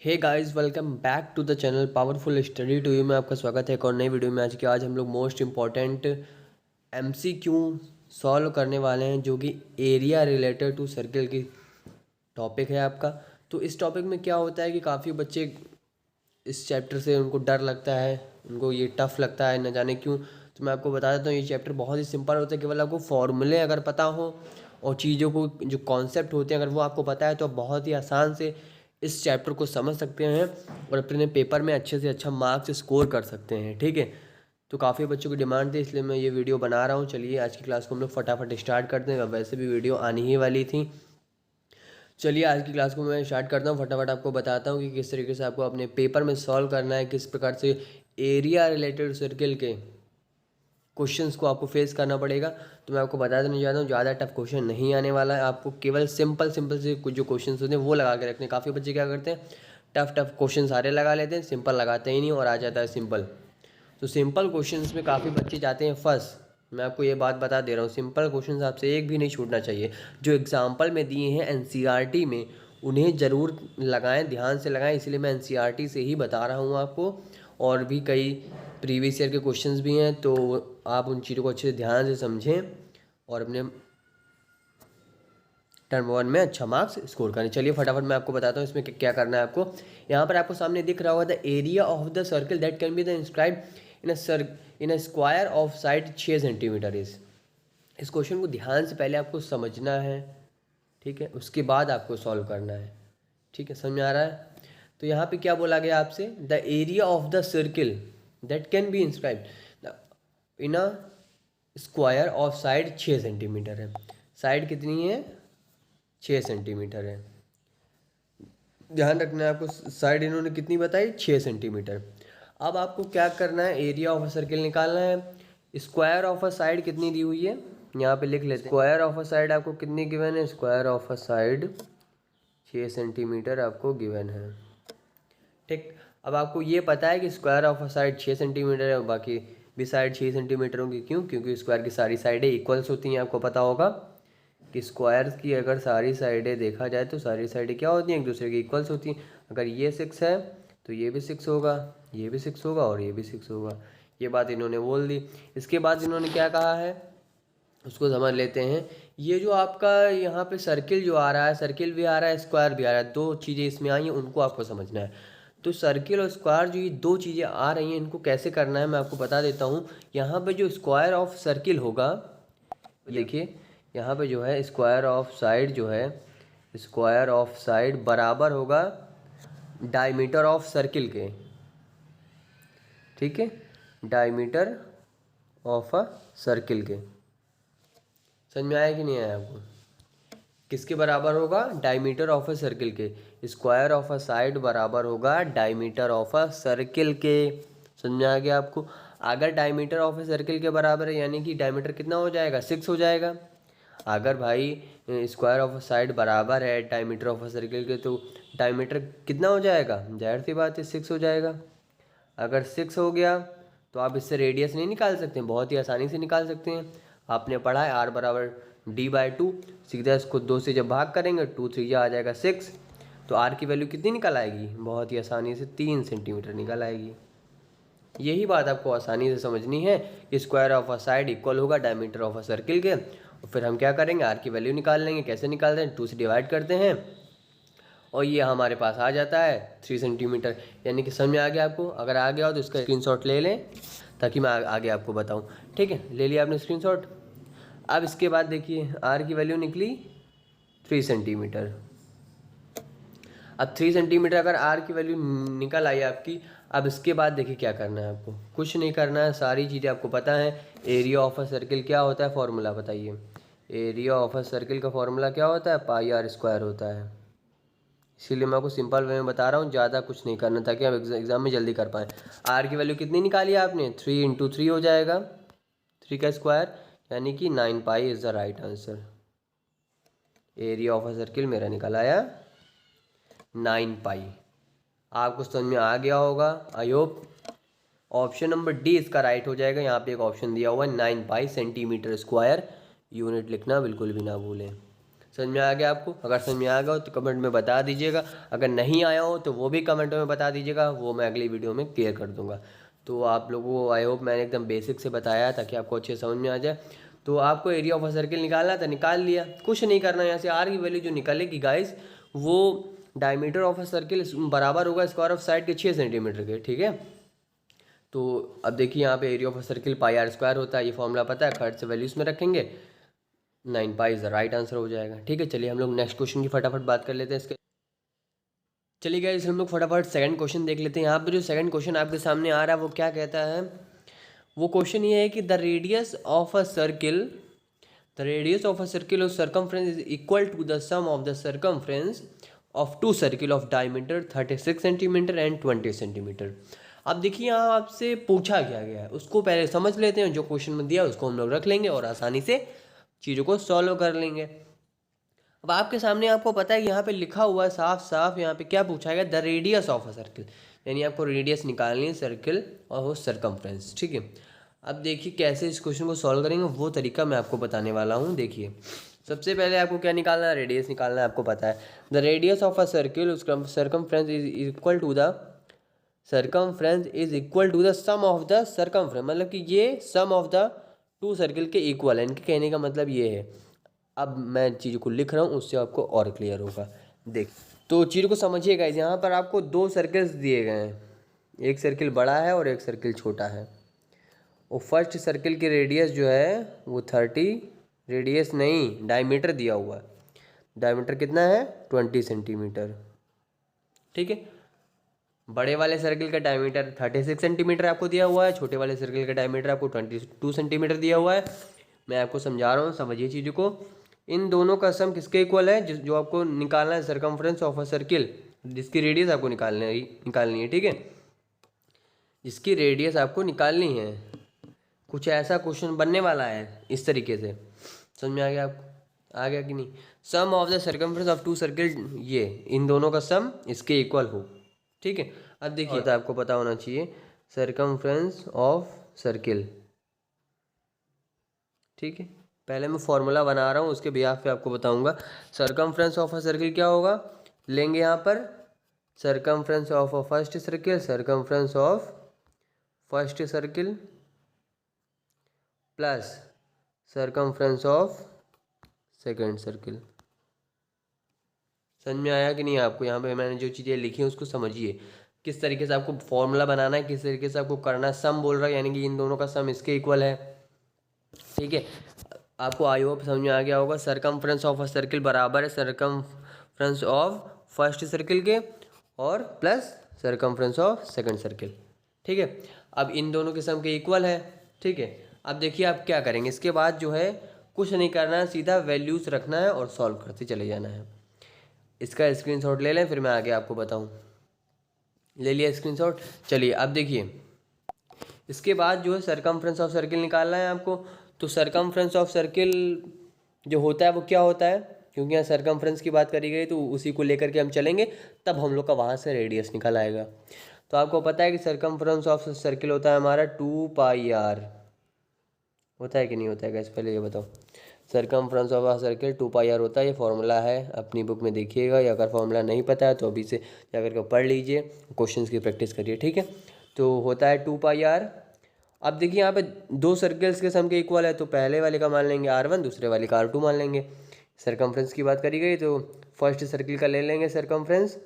Hey guys, welcome back to the channel powerful study to you में आपका स्वागत है एक और नई वीडियो में। आज हम लोग मोस्ट इम्पॉर्टेंट एमसीक्यू सॉल्व करने वाले हैं, जो कि एरिया रिलेटेड टू सर्किल की टॉपिक है आपका। तो इस टॉपिक में क्या होता है कि काफ़ी बच्चे इस चैप्टर से उनको डर लगता है, उनको ये टफ़ लगता है, न जाने क्यों। तो मैं आपको बता देता हूँ, ये चैप्टर बहुत ही सिंपल होता है। केवल आपको फॉर्मूले अगर पता हो और चीज़ों को जो कॉन्सेप्ट होते हैं अगर वो आपको पता है तो आप बहुत ही आसान से इस चैप्टर को समझ सकते हैं और अपने पेपर में अच्छे से अच्छा मार्क्स स्कोर कर सकते हैं। ठीक है, तो काफ़ी बच्चों की डिमांड थी, इसलिए मैं ये वीडियो बना रहा हूँ। चलिए आज की क्लास को हम लोग फटाफट स्टार्ट करते हैं। वैसे भी वीडियो आनी ही वाली थी। चलिए आज की क्लास को मैं स्टार्ट करता हूँ। फटाफट आपको बताता हूँ कि किस तरीके से आपको अपने पेपर में सॉल्व करना है, किस प्रकार से एरिया रिलेटेड सर्किल के क्वेश्चंस को आपको फेस करना पड़ेगा। तो मैं आपको बता देना चाहता हूँ, ज़्यादा टफ क्वेश्चन नहीं आने वाला है। आपको केवल सिंपल सिंपल से कुछ जो क्वेश्चन होते हैं वो लगा के रखने। काफ़ी बच्चे क्या करते हैं, टफ टफ क्वेश्चन सारे लगा लेते हैं, सिंपल लगाते ही नहीं और आ जाता है सिंपल। तो सिंपल क्वेश्चंस में काफ़ी बच्चे जाते हैं फंस। मैं आपको ये बात बता दे रहा हूँ, सिंपल क्वेश्चंस आपसे एक भी नहीं छूटना चाहिए। जो एग्जाम्पल में दिए हैं एनसीईआरटी में, उन्हें ज़रूर लगाएं, ध्यान से लगाएं। इसलिए मैं एनसीईआरटी से ही बता रहा हूँ आपको। और भी कई प्रीवियस ईयर के क्वेश्चंस भी हैं, तो आप उन चीज़ों को अच्छे से ध्यान से समझें और अपने टर्म वन में अच्छा मार्क्स स्कोर करें। चलिए फटाफट मैं आपको बताता हूँ इसमें क्या करना है आपको। यहाँ पर आपको सामने दिख रहा होगा, the area of the circle that can be the inscribe in a square of side 6 centimetre is. इस क्वेश्चन को ध्यान से पहले आपको समझना है, ठीक है, उसके बाद आपको सॉल्व करना है। ठीक है, समझ में आ रहा है? तो यहाँ पे क्या बोला गया आपसे, the area of the circle that can be inscribed in a square of side 6 centimetre है। साइड कितनी है? 6 सेंटीमीटर है। ध्यान रखना है आपको, साइड इन्होंने कितनी बताई? 6 सेंटीमीटर। अब आपको क्या करना है, एरिया ऑफ अ सर्किल निकालना है। स्क्वायर ऑफ अ साइड कितनी दी हुई है, यहाँ पे लिख लेते हैं। स्क्वायर ऑफ अ साइड आपको कितनी गिवन है? Square of a side 6 centimetre आपको गिवन है। ठीक, अब आपको ये पता है कि square of a side 6 centimetre है, बाकी भी साइड 6 सेंटीमीटर होंगी। क्यों? क्योंकि स्क्वायर की सारी साइडें इक्वल्स होती हैं। आपको पता होगा कि स्क्वायर की अगर सारी साइडें देखा जाए तो सारी साइडें क्या होती हैं? एक दूसरे की इक्वल्स होती हैं। अगर ये 6 है तो ये भी 6 होगा, ये भी 6 होगा और ये भी 6 होगा। ये बात इन्होंने बोल दी। इसके बाद इन्होंने क्या कहा है उसको समझ लेते हैं। ये जो आपका यहाँ पे सर्किल जो आ रहा है, सर्किल भी आ रहा है, स्क्वायर भी आ रहा है, दो चीज़ें इसमें आई हैं, उनको आपको समझना है। तो सर्किल और स्क्वायर जो ये दो चीज़ें आ रही हैं, इनको कैसे करना है मैं आपको बता देता हूँ। यहाँ पे जो स्क्वायर ऑफ सर्किल होगा, देखिए यहाँ पे जो है स्क्वायर ऑफ साइड जो है, स्क्वायर ऑफ साइड बराबर होगा डायमीटर ऑफ सर्किल के। ठीक है, डायमीटर ऑफ अ सर्किल के। समझ में आया कि नहीं आया आपको? किसके बराबर होगा? डायमीटर ऑफ अ सर्किल के। स्क्वायर ऑफ अ साइड बराबर होगा डायमीटर ऑफ अ सर्किल के। समझ में आ गया आपको? अगर डायमीटर ऑफ अ सर्किल के बराबर है यानी कि डायमीटर कितना हो जाएगा? 6 हो जाएगा। अगर भाई स्क्वायर ऑफ अ साइड बराबर है डायमीटर ऑफ अ सर्किल के, तो डायमीटर कितना हो जाएगा? जाहिर सी बात है 6 हो जाएगा। अगर 6 हो गया तो आप इससे रेडियस नहीं निकाल सकते हैं? बहुत ही आसानी से निकाल सकते हैं। आपने पढ़ा है आर बराबर d/2। सीधा इसको 2 से जब भाग करेंगे 2 3 आ जाएगा 6। तो आर की वैल्यू कितनी निकल आएगी? बहुत ही आसानी से 3 सेंटीमीटर निकल आएगी। यही बात आपको आसानी से समझनी है कि square of a side equal होगा डायमीटर ऑफ अ सर्किल के। और फिर हम क्या करेंगे, आर की वैल्यू निकाल लेंगे। कैसे निकालते हैं? 2 से डिवाइड करते हैं और ये हमारे पास आ जाता है 3 सेंटीमीटर। यानी कि समझ में आ गया आपको? अगर आ गया हो तो इसका स्क्रीनशॉट ले लें ताकि मैं आगे आपको बताऊं। ठीक है, ले लिया आपने स्क्रीनशॉट। अब इसके बाद देखिए आर की वैल्यू निकली 3 सेंटीमीटर। अब 3 सेंटीमीटर अगर आर की वैल्यू निकल आई आपकी, अब इसके बाद देखिए क्या करना है आपको। कुछ नहीं करना है, सारी चीज़ें आपको पता है। एरिया ऑफ अ सर्किल क्या होता है? फॉर्मूला बताइए। एरिया ऑफ अ सर्किल का फॉर्मूला क्या होता है? पाई आर स्क्वायर होता है। इसीलिए मैं आपको सिंपल वे में बता रहा हूँ, ज़्यादा कुछ नहीं करना ताकि आप एग्जाम में जल्दी कर पाएँ। आर की वैल्यू कितनी निकाली आपने? 3 × 3 हो जाएगा, 3 का स्क्वायर, यानी कि 9 pi is the right answer. Area of a circle मेरा निकल आया 9 पाई। आपको समझ में आ गया होगा I hope. Option number D इसका राइट हो जाएगा। यहाँ पे एक ऑप्शन दिया हुआ है 9 पाई सेंटीमीटर स्क्वायर। यूनिट लिखना बिल्कुल भी ना भूलें। समझ में आ गया आपको? अगर समझ में आ गया हो तो कमेंट में बता दीजिएगा, अगर नहीं आया हो तो वो भी कमेंट में बता दीजिएगा, वो मैं अगली वीडियो में क्लियर कर दूँगा। तो आप लोगों को आई होप मैंने एकदम बेसिक से बताया ताकि आपको अच्छे समझ में आ जाए। तो आपको एरिया ऑफ अ सर्किल निकालना था, निकाल लिया, कुछ नहीं करना। यहाँ से आर की वैल्यू जो निकलेगी गाइस, वो डायमीटर ऑफ अ सर्किल बराबर होगा स्क्वायर ऑफ साइड के 6 सेंटीमीटर के, ठीक है। तो अब देखिए यहाँ पे area of a circle pi r square होता है, ये फॉर्मूला पता है, खर्च से वैल्यूज में रखेंगे, 9 pi is the right answer हो जाएगा। ठीक है, चलिए हम लोग नेक्स्ट क्वेश्चन की फटाफट बात कर लेते हैं इसके। चलिए गाइस हम लोग फटाफट सेकंड क्वेश्चन देख लेते हैं। यहाँ पे जो सेकंड क्वेश्चन आपके सामने आ रहा है वो क्या कहता है, वो क्वेश्चन ये है कि the radius of a circle, the radius of a circle और circumference is equal to the sum of the circumference of two circle of diameter 36 centimetre and 20 centimetre. अब देखिए यहाँ आपसे पूछा क्या गया है उसको पहले समझ लेते हैं, जो क्वेश्चन में दिया उसको हम लोग रख लेंगे और आसानी से चीज़ों को सॉल्व कर लेंगे। अब आपके सामने आपको पता है यहाँ पे लिखा हुआ है साफ साफ, यहाँ पे क्या पूछा गया, the radius of a circle, यानी आपको रेडियस निकालनी है सर्किल और वो सर्कमफ्रेंस। ठीक है, अब देखिए कैसे इस क्वेश्चन को सॉल्व करेंगे वो तरीका मैं आपको बताने वाला हूँ। देखिए सबसे पहले आपको क्या निकालना है, रेडियस निकालना है, आपको पता है the radius of a circle circumference is equal to the circumference is equal to the sum of the circumference, मतलब कि ये sum of the two circle के इक्वल है। इनके कहने का मतलब ये है, अब मैं चीज़ को लिख रहा हूँ उससे आपको और क्लियर होगा। देख तो चीज़ को समझिएगा, यहाँ पर आपको दो सर्कल्स दिए गए हैं, एक सर्किल बड़ा है और एक सर्किल छोटा है। और फर्स्ट सर्किल की रेडियस जो है वो 30, रेडियस नहीं डायमीटर दिया हुआ है, डायमीटर कितना है 20 सेंटीमीटर। ठीक है, बड़े वाले सर्किल का डायमीटर 36 सेंटीमीटर आपको दिया हुआ है, छोटे वाले सर्किल का डायमीटर आपको 22 सेंटीमीटर दिया हुआ है। मैं आपको समझा रहा हूँ, समझिए चीज़ों को। इन दोनों का सम किसके इक्वल है, जो आपको निकालना है सर्कमफ्रेंस ऑफ अ सर्किल, जिसकी रेडियस आपको निकालनी है। ठीक है, जिसकी रेडियस आपको निकालनी है। कुछ ऐसा क्वेश्चन बनने वाला है इस तरीके से, समझ में आ गया आपको? आ गया कि नहीं? Sum of the circumference of two circle, ये इन दोनों का सम इसके इक्वल हो। ठीक है, अब देखिए तो आपको पता होना चाहिए सर्कमफ्रेंस ऑफ सर्किल। ठीक है, पहले मैं फॉर्मूला बना रहा हूँ, उसके बिहाफ पे आपको बताऊंगा। सर्कमफ्रेंस ऑफ अ सर्किल क्या होगा, लेंगे यहाँ पर circumference of a first circle, circumference of first circle plus circumference of second circle. समझ में आया कि नहीं आपको? यहाँ पे मैंने जो चीज़ें लिखी हैं उसको समझिए, किस तरीके से आपको फॉर्मूला बनाना है, किस तरीके से आपको करना है। सम बोल रहा है यानी कि इन दोनों का सम इसके इक्वल है। ठीक है, आपको आई होप समझ में आ गया होगा। सर्कमफ्रेंस ऑफ अ सर्किल बराबर है सर्कमफ्रेंस ऑफ फर्स्ट सर्किल के और plus circumference of second circle. ठीक है, अब इन दोनों के सम के इक्वल है। ठीक है, अब देखिए आप क्या करेंगे, इसके बाद जो है कुछ नहीं करना है, सीधा वैल्यूज़ रखना है और सॉल्व करते चले जाना है। इसका स्क्रीनशॉट ले लें, फिर मैं आगे आपको बताऊँ। ले लिया स्क्रीनशॉट? चलिए अब देखिए, इसके बाद जो है सर्कमफ्रेंस ऑफ सर्किल निकालना है आपको। तो सर्कमफ्रेंस ऑफ सर्किल जो होता है वो क्या होता है, क्योंकि यहाँ सर्कमफ्रेंस की बात करी गई तो उसी को लेकर के हम चलेंगे, तब हम लोग का वहाँ से रेडियस निकल आएगा। तो आपको पता है कि सर्कमफ्रेंस ऑफ सर्किल होता है हमारा 2 पाई आर, होता है कि नहीं होता है? कैसे पहले ये बताओ। Circumference of a circle 2 pi r होता है, ये फॉर्मूला है, अपनी बुक में देखिएगा, या अगर फॉर्मूला नहीं पता है तो अभी से जाकर के पढ़ लीजिए, क्वेश्चंस की प्रैक्टिस करिए। ठीक है, तो होता है 2 पाई आर। अब देखिए यहाँ पे दो सर्कल्स के सम के इक्वल है, तो पहले वाले का मान लेंगे R1, दूसरे वाले का R2 मान लेंगे। सर्कमफ्रेंस की बात करी गई तो फर्स्ट सर्किल का ले लेंगे सर्कमफ्रेंस,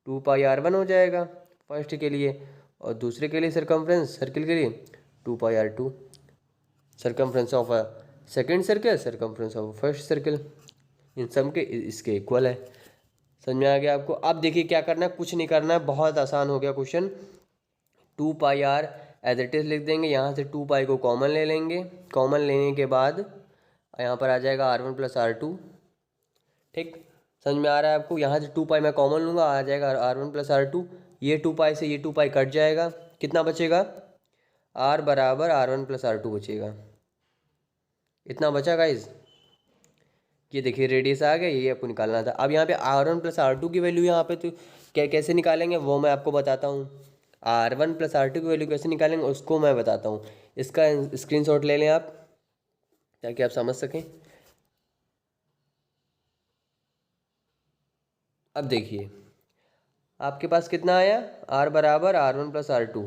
2 पाई R1 हो जाएगा फर्स्ट के लिए, और दूसरे के लिए सर्कमफ्रेंस सर्किल के लिए 2 pi R2। Circumference of a second circle, circumference of first circle, इन सम के इसके इक्वल है। समझ में आ गया आपको? अब देखिए क्या करना है, कुछ नहीं करना है, बहुत आसान हो गया question. 2 pi r as it is लिख देंगे, यहाँ से 2 पाई को कॉमन ले लेंगे, कॉमन लेने के बाद यहाँ पर आ जाएगा R1 प्लस R2। ठीक, समझ में आ रहा है आपको? यहाँ से 2 पाई मैं कॉमन लूँगा, आ जाएगा R1 प्लस R2। ये 2 पाई से ये 2 पाई कट जाएगा, कितना बचेगा, R बराबर R1 प्लस R2 बचेगा। इतना बचा गाइज, ये देखिए रेडियस आ गया, ये आपको निकालना था। अब यहाँ पे R1 प्लस R2 की वैल्यू यहाँ पे तो कैसे निकालेंगे वो मैं आपको बताता हूँ। R1 प्लस R2 की वैल्यू कैसे निकालेंगे उसको मैं बताता हूँ। इसका स्क्रीनशॉट ले लें आप, ताकि आप समझ सकें। अब देखिए आपके पास कितना आया, R बराबर R1 प्लस R2।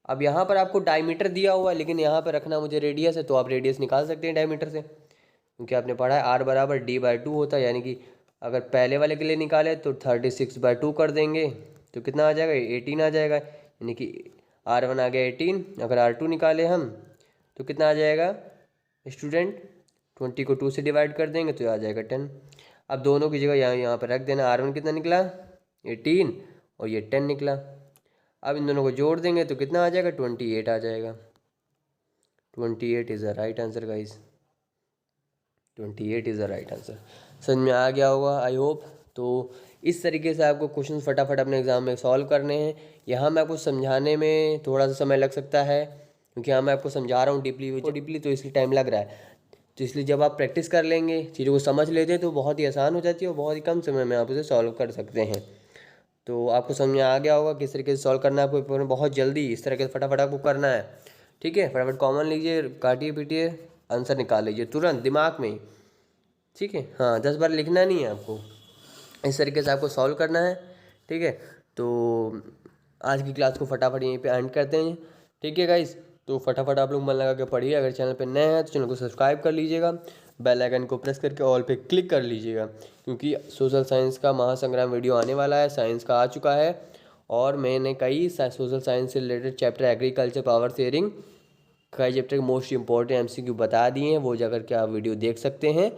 अब यहाँ पर आपको डायमीटर दिया हुआ है, लेकिन यहाँ पर रखना मुझे रेडियस है, तो आप रेडियस निकाल सकते हैं डायमीटर से, क्योंकि आपने पढ़ा है R बराबर D/2 होता है। यानी कि अगर पहले वाले के लिए निकाले तो 36/2 कर देंगे तो कितना आ जाएगा, 18 आ जाएगा। यानी कि R1 आ गया 18, अगर R2 निकाले हम तो कितना आ जाएगा स्टूडेंट, 20 को 2 से डिवाइड कर देंगे तो आ जाएगा 10। अब दोनों की जगह यहाँ पर रख देना, R1 कितना निकला 18 और ये 10 निकला। अब इन दोनों को जोड़ देंगे तो कितना आ जाएगा, 28 आ जाएगा। 28 is the right answer guys, 28 is the right answer. समझ में आ गया होगा आई होप। तो इस तरीके से आपको क्वेश्चन फटाफट अपने एग्ज़ाम में सॉल्व करने हैं। यहाँ मैं आपको समझाने में थोड़ा सा समय लग सकता है, क्योंकि यहाँ मैं आपको समझा रहा हूँ डीपली तो इसलिए टाइम लग रहा है। तो इसलिए जब आप प्रैक्टिस कर लेंगे, चीज़ों को समझ लेते हैं, तो बहुत ही आसान हो जाती है और बहुत ही कम समय में आप उसे सॉल्व कर सकते हैं। तो आपको समझ में आ गया होगा किस तरीके से सॉल्व करना है आपको पेपर में। बहुत जल्दी इस तरह के फटाफट आपको करना है, ठीक है। फटाफट कॉमन लीजिए, काटिए पीटिए, आंसर निकाल लीजिए तुरंत दिमाग में, ठीक है। हाँ 10 बार लिखना नहीं है आपको, इस तरीके से आपको सॉल्व करना है, ठीक है। तो आज की क्लास को फटाफट यहीं पे एंड करते हैं, ठीक है गाइस। तो फटाफट आप लोग मन लगा के पढ़िए। अगर चैनल पे नए हैं तो चैनल को सब्सक्राइब कर लीजिएगा, बेल आइकन को प्रेस करके ऑल पे क्लिक कर लीजिएगा, क्योंकि सोशल साइंस का महासंग्राम वीडियो आने वाला है, साइंस का आ चुका है। और मैंने कई सोशल साइंस से related chapter, agriculture, power sharing, कई चैप्टर के मोस्ट इंपॉर्टेंट MCQ बता दिए हैं, वो जाकर के आप वीडियो देख सकते हैं,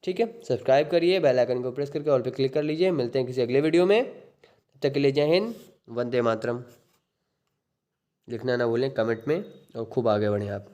ठीक है। सब्सक्राइब करिए, बेल आइकन को प्रेस करके ऑल पे क्लिक कर लीजिए। मिलते हैं किसी अगले वीडियो में, तब तक के लिए जय हिंद, वंदे मातरम। लिखना ना भूलें कमेंट में, और खूब आगे बढ़ें आप।